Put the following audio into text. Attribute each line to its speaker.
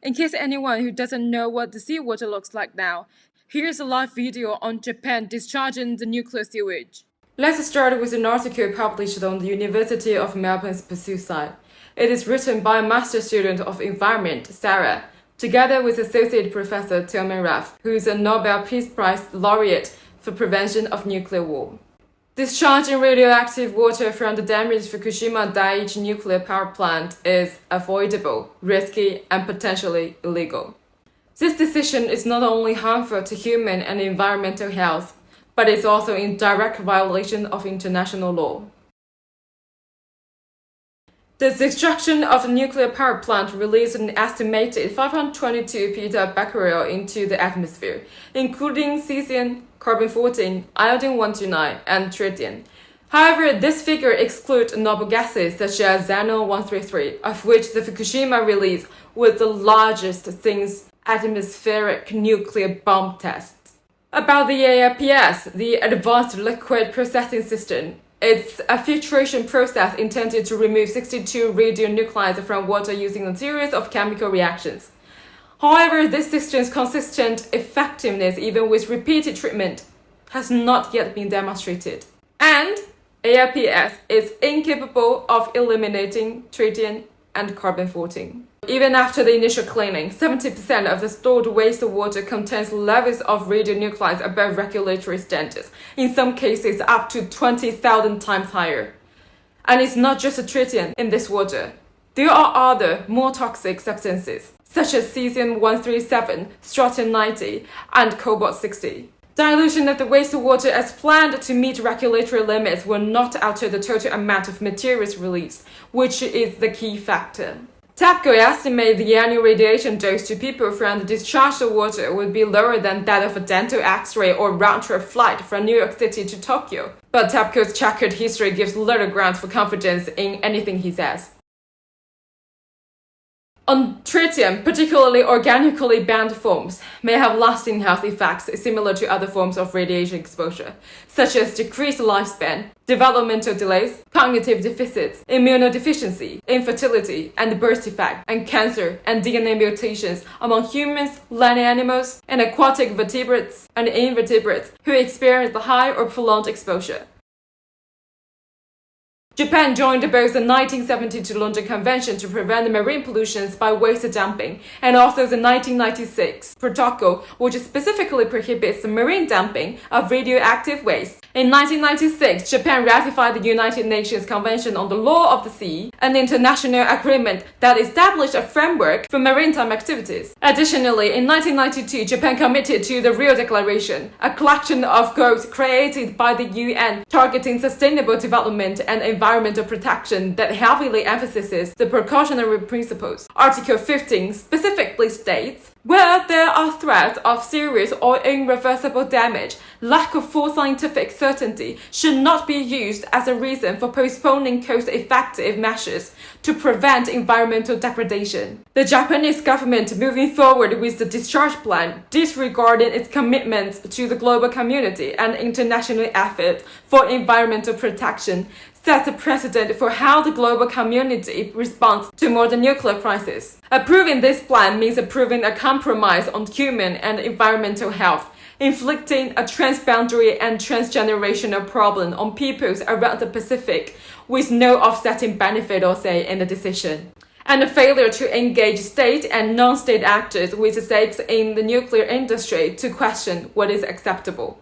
Speaker 1: In case anyone who doesn't know what the seawater looks like now, here's a live video on Japan discharging the nuclear sewage. Let's start with an article published on the University of Melbourne's Pursuit site. It is written by a master student of environment, Sarah, together with Associate Professor Tilman Raff, who is a Nobel Peace Prize laureate for prevention of nuclear war. Discharging radioactive water from the damaged Fukushima Daiichi nuclear power plant is avoidable, risky, and potentially illegal. This decision is not only harmful to human and environmental health, but is also in direct violation of international law. The destruction of the nuclear power plant released an estimated 522 petabecquerel into the atmosphere, including cesium, carbon-14, iodine-129, and tritium. However, this figure excludes noble gases such as xenon-133, of which the Fukushima release was the largest since atmospheric nuclear bomb tests. About the AIPS, the Advanced Liquid Processing System, it's a filtration process intended to remove 62 radionuclides from water using a series of chemical reactions. However, this system's consistent effectiveness, even with repeated treatment, has not yet been demonstrated. And AIPS is incapable of eliminating tritium and carbon-14. Even after the initial cleaning, 70% of the stored wastewater contains levels of radionuclides above regulatory standards, in some cases up to 20,000 times higher. And it's not just tritium in this water. There are other, more toxic substances, such as cesium-137, strontium-90, and cobalt-60. Dilution of the wastewater as planned to meet regulatory limits will not alter the total amount of materials released, which is the key factor. TEPCO estimates the annual radiation dose to people from the discharged water would be lower than that of a dental X-ray or round-trip flight from New York City to Tokyo. But TEPCO's checkered history gives little grounds for confidence in anything he says. On tritium, particularly organically bound forms, may have lasting health effects similar to other forms of radiation exposure, such as decreased lifespan, developmental delays, cognitive deficits, immunodeficiency, infertility, and birth defect, and cancer and DNA mutations among humans, land animals, and aquatic vertebrates and invertebrates who experience high or prolonged exposure. Japan joined both the 1972 London Convention to prevent marine pollution by waste dumping and also the 1996 Protocol, which specifically prohibits marine dumping of radioactive waste. In 1996, Japan ratified the United Nations Convention on the Law of the Sea, an international agreement that established a framework for maritime activities. Additionally, in 1992, Japan committed to the Rio Declaration, a collection of goals created by the UN targeting sustainable development and environmental protection that heavily emphasizes the precautionary principles. Article 15 specifically states, where there are threats of serious or irreversible damage, lack of full scientific certainty should not be used as a reason for postponing cost-effective measures to prevent environmental degradation. The Japanese government, moving forward with the discharge plan, disregarding its commitments to the global community and international efforts for environmental protection, sets a precedent for how the global community responds to modern nuclear crisis. Approving this plan means approving a compromise on human and environmental health, inflicting a transboundary and transgenerational problem on peoples around the Pacific with no offsetting benefit or say in the decision, and a failure to engage state and non-state actors with stakes in the nuclear industry to question what is acceptable.